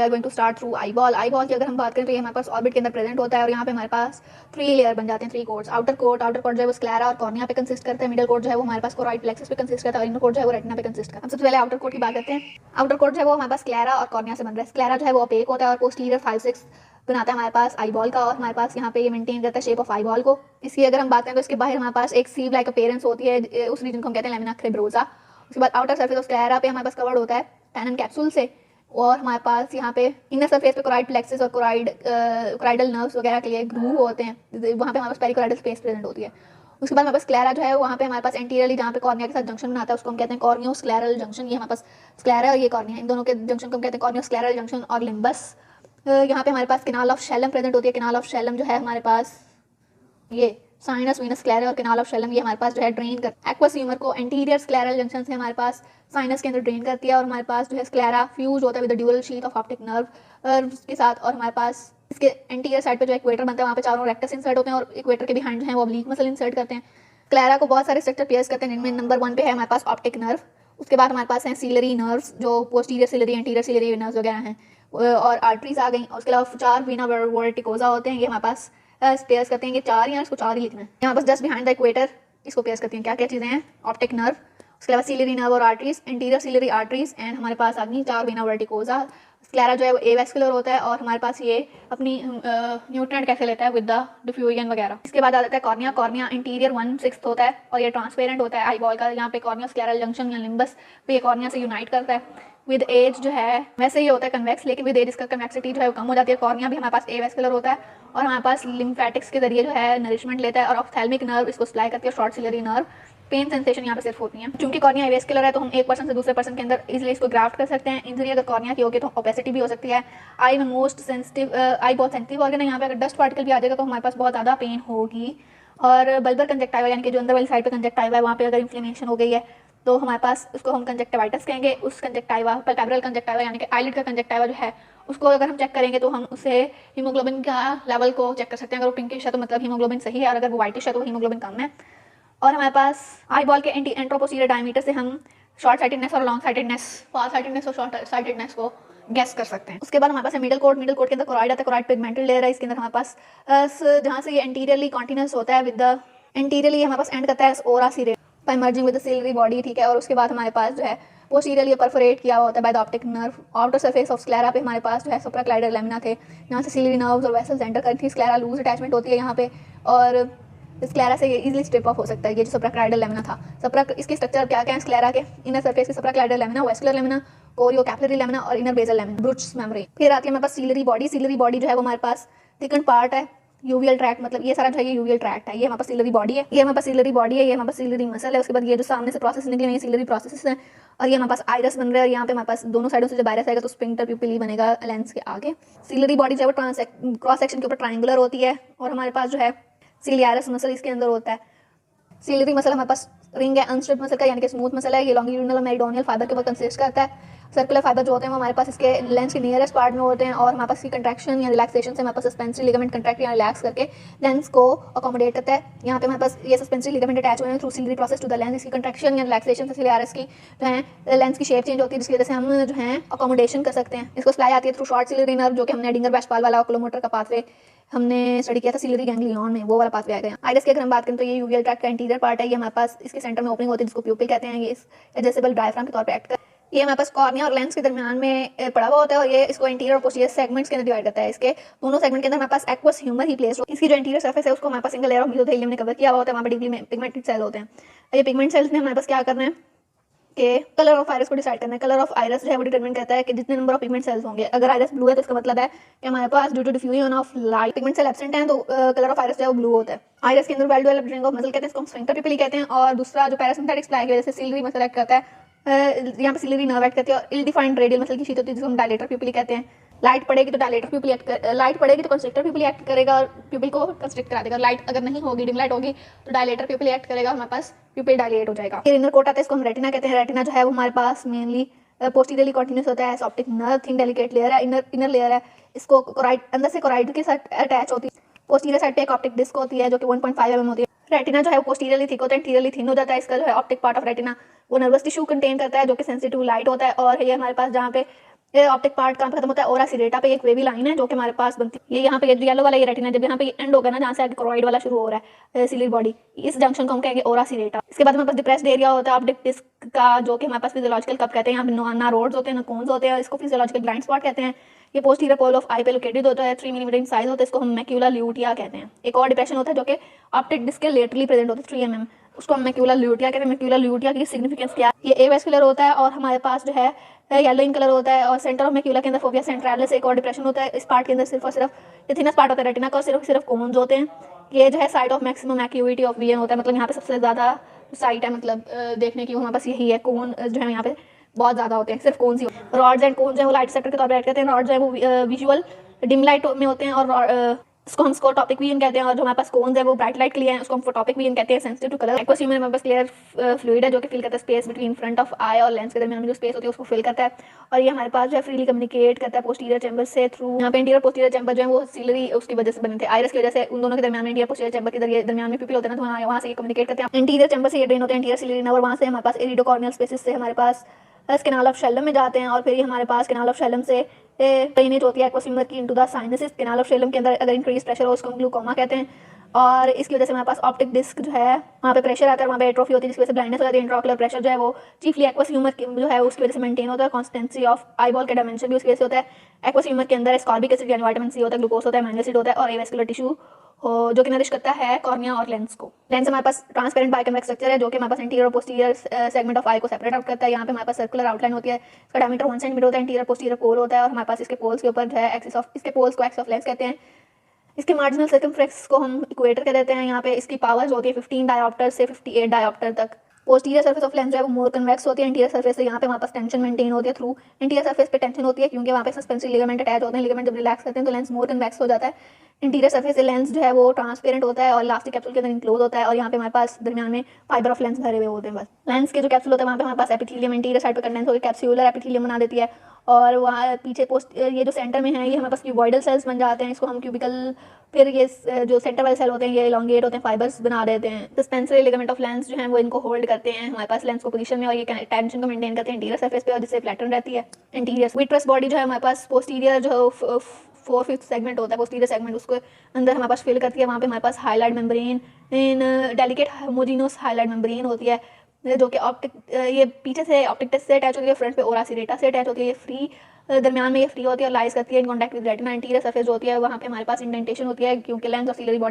Are going to start through eyeball की अगर हम बात करें तो ये हमारे पास ऑर्बिट के अंदर प्रेजेंट होता है और यहाँ पे हमारे पास 3 लेयर बन जाते हैं, 3 कोर्ट्स। आउटर कोर्ट जो है वो स्क्लेरा और कॉर्निया पे कंसिस्ट करता है। मिडिल कोर्ट जो है वो हमारे पास कोरॉइड प्लेक्सस पे कंसिस्ट करता है और इनर कोर्ट जो है वो रेटिना पे कंसिस्ट करता है। हम सबसे पहले आउटर कोर्ट की बात करते हैं। आउटर कोर्ट जो है वो हमारे पास स्क्लेरा और कॉर्निया से बन रहा है। स्क्लेरा जो है वो ओपेक होता है और पोस्टीरियर 5-6 बनाता है हमारे पास आई बॉल का, और हमारे पास यहाँ पे ये मेंटेन करता है शेप ऑफ आई बॉल को। इसकी अगर हम बात करें तो इसके बाहर हमारे पास एक सीव लाइक अपीयरेंस होती है, उस रीजन को हम कहते हैं लैमिना क्रेब्रोसा। उसके बाद आउटर सर्फेस ऑफ स्क्लेरा पे हमारे पास कवर्ड होता है टैनन कैप्सूल से, और हमारे पास यहाँ पे इनर सरफेस पे कोराइड प्लेक्सस और कोराइडल नर्व्स वगैरह के लिए ग्रूव होते हैं, वहाँ पे हमारे पास पेरिकोराइडल स्पेस प्रेजेंट होती है। उसके बाद हमारे पास स्क्लेरा जो है वहाँ पे हमारे पास एंटीरियरली जहाँ पे कॉर्निया के साथ जंक्शन बनाता है उसको हम कहते हैं कॉर्नियोस्क्लेरल जंक्शन। ये हमारे पास स्क्लेरा और ये कॉर्निया, इन दोनों के जंक्शन को हम कहते हैं कॉर्नियोस्क्लेरल जंक्शन। और लिम्बस, यहाँ पे हमारे पास कैनाल ऑफ शैलम प्रेजेंट होती है। कैनाल ऑफ शैलम जो है हमारे पास ये साइनस वीनस स्क्लेरा और कैनाल ऑफ शैलम ये हमारे पास जो है ड्रेन कर एक्वस ह्यूमर को एंटीरियर स्क्लेरल जंक्शन से हमारे पास साइनस के अंदर ड्रेन करती है। और हमारे पास जो है स्क्लेरा फ्यूज होता है with the ड्यूरल sheath of optic nerve के साथ, और हमारे पास इसके एंटीरियर साइड पे जो इक्वेटर बनता है वहाँ पे चारों रेक्टस इंसर्ट होते हैं और इक्वेटर के बिहाइंड जो है वो ऑब्लिक मसल इंसर्ट करते हैं। स्क्लेरा को बहुत सारे स्ट्रक्चर पेयर्स करते हैं, जिनमें नंबर 1 पे है हमारे पास ऑप्टिक नर्व। उसके बाद हमारे पास हैं सिलरी नर्व्स जो posterior ciliary anterior ciliary nerves वगैरह हैं, और आर्टरीज आ गई। उसके अलावा 4 वीना वर्टिकोजा होते हैं, ये हमारे पास पेयर्स करते हैं। ये 4 या इसको 4 ही लिखना है। यहाँ बस जस्ट बिहाइंड द इक्वेटर इसको पेयर्स करती हैं। क्या क्या चीज़ें हैं? ऑप्टिक नर्व, उसके अलावा सिलरी नर्व और arteries, anterior ciliary arteries, and हमारे पास आ गई 4 वीना वर्टिकोजा। स्क्लेरा जो है वो एवेस्कुलर होता है और हमारे पास ये अपनी न्यूट्रिएंट कैसे लेता है विद द डिफ्यूजन वगैरह। इसके बाद आ जाता है कॉर्निया। कॉर्निया इंटीरियर 1/6 होता है और ये ट्रांसपेरेंट होता है आई बॉल का। यहाँ पे कॉर्निया स्क्लेरल जंक्शन या लिम्बस पे ये कॉर्निया से यूनाइट करता है। विद एज जो है वैसे ही होता है कन्वेक्स, लेकिन विद एज इसका कन्वेक्सिटी जो है वो कम हो जाती है। कॉर्निया भी हमारे पास एवेस्कुलर होता है और हमारे पास लिम्फेटिक्स के जरिए जो है नरिशमेंट लेता है, और ऑप्थेल्मिक नर्व इसको सप्लाई करती है, short ciliary nerve. Pain sensation यहाँ पे सिर्फ होती है। क्योंकि कॉर्निया एवेस्कुलर है तो हम एक पर्सन से दूसरे पर्सन के अंदर इजीली इसको ग्राफ्ट कर सकते हैं। इंजरी अगर कॉर्निया की होगी तो ओपेसिटी भी हो सकती है। आई में मोस्ट सेंसिटिव, आई बहुत सेंसिटिव ऑर्गन है, यहाँ पे अगर डस्ट पार्टिकल भी आ जाएगा तो हमारे पास बहुत ज़्यादा पेन होगी। और बल्बर कंजक्टाइवा यानी कि जो अंदर वाली साइड पे कंजक्टाइवा है वहाँ पे अगर इन्फ्लेमेशन हो गई है तो हमारे पास उसको हम कंजक्टिवाइटिस कहेंगे। उस कंजक्टाइवा पैल्पेब्रल कंजक्टाइवा यानी कि आईलिड का कंजक्टाइवा जो है उसको अगर हम चेक करेंगे तो हम उसे हीमोग्लोबिन का लेवल को चेक कर सकते हैं। अगर वो पिंकिश है तो मतलब हीमोग्लोबिन सही है, और अगर वो वाइटिश है तो हीमोग्लोबिन कम है। और हमारे पास आई बॉल के एंट्रोपोसीरियर डायमीटर से हम शॉर्ट साइटेडनेस और लॉन्ग साइटेडनेस, फार साइटेडनेस और शॉर्ट साइटेडनेस को गैस कर सकते हैं। उसके बाद हमारे पास है मिडल कोर्ट के अंदर कोराइड आता है। कोराइड पिगमेंटल लेयर है, इसके अंदर हमारे पास जहाँ से ये एंटीरियरली कॉन्टिन्यूस होता है विद द एंटीरियरली हमारे पास एंड करता है ora serrata by merging with the ciliary body, ठीक है। और उसके बाद हमारे पास जो है पोस्टीरियरली परफोरेट किया हुआ होता है by the optic nerve. Outer surface of sclera पे हमारे पास जो है सुप्राक्लाइडल लैमिना थे, यहाँ से सिलरी नर्व्स और वेसल्स एंटर करती है। स्क्लेरा लूज अटैचमेंट होती है यहाँ पे, और स्क्लेरा से ये इजीली स्ट्रिप ऑफ हो सकता है। ये जो सुप्राक्लाइडल लैमिना था, इसके स्ट्रक्चर क्या क्या है स्क्लेरा के? इनर सरफेस के suprachoroidal lamina, vascular lamina, choriocapillary lamina और inner basal lamina, Bruch's membrane. फिर आती है हमारे पास सिलरी बॉडी। सिलरी बॉडी जो है वो हमारे पास थिकन पार्ट है, यूवियल ट्रैक्ट, मतलब ये सारा जो है ये यूवियल ट्रैक्ट है। ये हमारे पास सिलरी बॉडी है, ये हमारे पास सिलरी बॉडी है, ये हमारे पास सिलरी मसल है। उसके बाद ये जो सामने से प्रोसेस निकले ये सिलरी प्रोसेस है, और ये हमारे पास आइरस बन रहा है। यहाँ पे हमारे पास दोनों साइडों से जब आइरस आएगा तो स्फिंक्टर प्यूपिल ही बनेगा लेंस के आगे। सिलरी बॉडी जो है क्रॉस सेक्शन के ऊपर ट्रायंगुलर होती है, और हमारे पास जो है सिलियारस मसल इसके अंदर होता है। सिलरी मसल हमारे पास रिंग है अनस्ट्रिप्ड मसल का, यानी कि स्मूथ मसल है। ये लॉन्गिट्यूडिनल और मेरिडोनियल फाइबर के ऊपर कंसिस्ट करता है। सर्कुलर फाइबर जो होते हैं वो हमारे पास इसके लेंस के नियरेस्ट पार्ट में होते हैं, और हमारे पास की कंट्रैक्शन या रिलैक्सेशन से हमारे पास सस्पेंसरी लिगामेंट कंट्रैक्ट या रिलैक्स करके लेंस को अकोमोडेट करता है। यहाँ पे हमारे पास ये सस्पेंसरी लिगामेंट अटैच हुए हैं through ciliary process to the lens. इसकी कंट्रैक्शन या रिलैक्सेशन से सिलियारस की जो है लेंस की शेप चेंज होती है, जिसकी वजह से हम जो है अकोमोडेशन कर सकते हैं। इसको सप्लाई आती है थ्रू शॉर्ट सिलरी नर्व, जो कि हमने एडिंगर वेस्टफाल वाला ओकुलोमोटर का पाथवे हमने स्टडी किया था सिलरी गैंग्लियन में, वो वाला पाथवे आ गया। आइरिस की अगर हम बात करें तो ये यूवियल ट्रैक्ट का इंटीरियर पार्ट है। ये हमारे पास इसके सेंटर में ओपनिंग होती है जिसको प्यूपिल कहते हैं। ये एडजस्टेबल डायफ्राम के तौर पे एक्ट करता है। ये हमारे पास कॉर्निया और लेंस के दरमियान में पड़ा हुआ होता है, और ये इसको इंटीरियर और पोस्टीरियर सेगमेंट्स के अंदर डिवाइड करता है। इसके दोनों सेगमेंट के अंदर हमारे पास एक्वस ह्यूमर ही प्लेस हो। इसकी जो इंटीरियर सरफेस है उसको हमारे पास सिंगल लेयर ऑफ मेसोथेलियम ने कवर किया हुआ होता है। वहाँ पे डीपली पिगमेंटेड सेल होते हैं। ये पिगमेंट सेल्स में हमारे पास क्या करना है कि कलर ऑफ आइरिस को डिसाइड करना है। कलर ऑफ आइरिस जो है वो डिटरमिन करता है कि जितने नंबर ऑफ पिगमेंट सेल्स होंगे। अगर आइरिस ब्लू है तो इसका मतलब है कि हमारे पास due to diffusion of light pigment cell absent है, तो कलर ऑफ आइरिस जो है वो ब्लू होता है। आइरिस के अंदर well developed ring of muscle कहते हैं, इसको हम स्फिंक्टर प्यूपिल कहते हैं। और दूसरा जो पैरासिम्पैथिक सप्लाई की वजह से सिलरी मसल एक्ट करता है, यहाँ पे सिलरी नर्व एक्ट करती है, और इल डिफाइंड रेडियल मसल की शीट होती है जिसको हम डायलेटर प्यूपिल कहते हैं। लाइट पड़ेगी तो डायलेटर प्यूपिल लाइट पड़ेगी तो कंस्ट्रिक्टर प्यूपिल एक्ट करेगा और प्यूपिल को कंस्ट्रिक्ट करा देगा। लाइट अगर नहीं होगी, डिम लाइट होगी तो डायलेटर प्यूपिल एक्ट करेगा और हमारे पास प्यूपिल डायलेट हो जाएगा। फिर इनर कोट आता है, इसको हम रेटिना कहते हैं। रेटिना जो है वो हमारे पास मेनली पोस्टीरियरली कॉन्टिन्यूस होता है। Optic nerve thin delicate layer है, इनर लेयर है। इसको कोराइड अंदर से कोराइड के साथ अटैच होती है। पोस्टीरियर साइड पे एक ऑप्टिक डिस्क होती है जो कि 1.5 mm होती है। रेटिना जो है वो पोस्टीरियरली थिक होता है, इंटीरियरली थिन हो जाता है। इसका जो है ऑप्टिक पार्ट ऑफ रेटिना वो नर्वस टिश्यू कंटेन करता है जो कि सेंसिटिव लाइट होता है। और ये हमारे पास जहाँ पे ये ऑप्टिक पार्ट कहाँ पे खत्म होता है, ओरा सिरेटा पे एक वेवी लाइन है जो कि हमारे पास बनती है। ये यहाँ पे ये येलो वाला ये रेटिना है, जब यहाँ पे एंड होगा ना जहाँ से आगे क्रोइड वाला शुरू हो रहा है सिलियरी बॉडी, इस जंक्शन को हम कहेंगे ओरा सिरेटा। इसके बाद हमारे पास डिप्रेस्ड एरिया होता है ऑप्टिक डिस्क का, जो कि हमारे पास फिजियोलॉजिकल कप कहते हैं। यहाँ पे ना रोड्स होते हैं ना कोन्स होते हैं, इसको फिजियोलॉजिकल ब्लाइंड स्पॉट कहते हैं। ये पोस्टीरियर पोल ऑफ आई पे लोकेटेड होता है, 3 मिलीमीटर इन साइज होता है, इसको हम मैक्यूला ल्यूटिया कहते हैं। एक और डिप्रेशन होता है जो कि ऑप्टिक डिस्क के लेटरली प्रेजेंट होता है 3 mm, उसको हम मैक्यूला ल्यूटिया कहते हैं। मैक्यूला ल्यूटिया की सिग्निफिकेंस क्या है, ये एवेस्कुलर होता है और हमारे पास जो है येलो इन कलर होता है। और सेंटर ऑफ मैक्यूला के अंदर फोविया सेंट्रालिस एक और डिप्रेशन होता है। इस पार्ट के अंदर सिर्फ और सिर्फ ये थिनस पार्ट होता है रेटिना का, और सिर्फ कोन्स होते हैं। ये जो है site of maximum acuity of vision होता है, मतलब यहाँ पे सबसे ज़्यादा साइट है मतलब देखने की, हमारे पास यही है। कोन जो है यहाँ पे बहुत ज़्यादा होते हैं, सिर्फ कोन ही होते हैं। रॉड्स एंड कोन जो है वो लाइट सेक्टर के तौर पर एक्ट करते हैं। रॉड जो है वो विजुअल डिम लाइट में होते हैं और इसको हम स्कोटॉपिक विजन कहते हैं। और जो हमारे पास कोन्स है वो ब्राइट लाइट के लिए है, उसको हम फोटोपिक विजन कहते हैं। Sensitive to colour aqueous human हमारे पास क्लियर फ्लूइड है जो कि फिल करता है स्पेस बिटवीन फ्रंट ऑफ आई और लेंस के दरमियान में जो स्पेस होती है उसको फिल करता है। और ये हमारे पास जो है फ्रीली कम्युनिकेट करता है पोस्टीरियर चैम्बर से थ्रू। यहाँ पे इंटीरियर पोस्टीरियर चैम्बर जो है वो सिलरी उसकी वजह से बने थे, आयरस की वजह से। उन दोनों के दरमियान में इंटीरियर पोस्टीरियर चैम्बर के दरमियान में पिपिल होते हैं ना, तो वहाँ से ये कम्युनिकेट करते हैं। इंटीरियर चैम्बर से ये ड्रेन होते हैं इंटीरियर सिलरी नर्व, वहाँ से हमारे पास इरिडोकॉर्नियल स्पेसिस से हमारे पास कैनाल ऑफ शेलम में जाते हैं। और फिर ये हमारे पास कैनाल ऑफ शेलम से ड्रेनेज होती है एक्वस ह्यूमर की into the sinuses. Canal of Schlemm के अंदर अगर इंक्रीज प्रेशर हो उसको हम ग्लूकोमा कहते हैं। और इसकी वजह से हमारे पास ऑप्टिक डिस्क जो है वहाँ पे प्रेशर आता है, वहाँ पे एट्रोफी होती है जिसकी वजह से ब्लाइंडनेस हो जाती है। इंट्राओकुलर प्रेशर जो है वो चीफली एक्वस ह्यूमर जो है उसकी वजह से मेंटेन होता है। कॉन्स्टेंसी ऑफ आईबॉल के डायमेंशन भी उसकी वजह से होता है। एक्वस ह्यूमर के अंदर एस्कॉर्बिक एसिड यानी विटामिन सी होता है, ग्लूकोज होता है, अमीनो एसिड होता है और एवेस्कुलर टिश्यू जो कि नरिश करता है कॉर्निया और लेंस को। लेंस हमारे पास ट्रांसपेरेंट बाइकन्वेक्स स्ट्रक्चर है जो कि हमारे पास इंटीरियर और पोस्टीरियर सेगमेंट ऑफ आई को सेपरेट आउट करता है। यहाँ पे हमारे पास सर्कुलर आउटलाइन होती है, इसका डायमीटर 1 सेंटीमीटर होता है। इंटीरियर पोस्टीरियर पोल होता है और हमारे पास इसके पोल्स के ऊपर जो है एक्सिस ऑफ, इसके पोल्स को एक्सिस ऑफ लेंस कहते हैं। इसके मार्जिनल सर्कमफ्लेक्स को हम इक्वेटर कह देते हैं। यहाँ पे इसकी पावर्स होती है 15 डायोप्टर से 58 डायोप्टर तक। पोस्टीरियर सरफेस ऑफ लेंस जो है वो मोर कन्वेक्स होती है इंटीरियर सरफेस से। यहाँ पे हमारे पास टेंशन मेंटेन होती है थ्रू इंटीरियर सरफेस पे टेंशन होती है क्योंकि वहाँ पे सस्पेंसरी लिगामेंट अटैच होते हैं। लिगामेंट जब रिलैक्स करते हैं तो लेंस मोर कन्वेक्स हो जाता है। इंटीरियर सरफेस से लेंस जो है वो ट्रांसपेरेंट होता है और इलास्टिक कैप्सूल के अंदर इंक्लोज होता है। और यहाँ पे हमारे पास दरमियान में फाइबर ऑफ लेंस भरे हुए होते हैं। बस लेंस के जो कैप्सूल होता है वहाँ पे हमारे पास एपिथेलियम इंटीरियर साइड पे कंडेंस होकर कैप्सूलर एपिथेलियम बना देती है। और वहाँ पीछे पोस्ट ये जो सेंटर में है ये हमारे पास क्यूबॉइडल सेल्स बन जाते हैं, इसको हम क्यूबिकल। फिर ये जो सेंटर वाले सेल होते हैं ये इलोंगेट होते हैं, फाइबर्स बना देते हैं। सस्पेंसरी लिगामेंट ऑफ लेंस जो है वो इनको होल्ड करते हैं हमारे पास लेंस को पोजीशन में, और ये टेंशन को मेंटेन करते हैं इंटीरियर सरफेस पे और जिससे फ्लैटन रहती है इंटीरियर। विट्रस बॉडी जो है हमारे पास पोस्टीरियर जो 4/5 सेगमेंट होता है पोस्टीरियर सेगमेंट, उसको अंदर हमारे पास फिल करती है। वहाँ पे हमारे पास hyaline membrane in delicate homogeneous hyaline membrane होती है जो कि ऑप्टिक ये पीछे से ऑप्टिक टेस्ट से अटैच होती है, फ्रंट पे ओरा सिरेटा से अटैच होती है। ये फ्री दरमियान में ये फ्री होती है और लाइज करती है in contact with retina. Interior surface जो होती है वहाँ पे हमारे पास इंडेंटेशन होती है क्योंकि लेंस और सिलरी बॉडी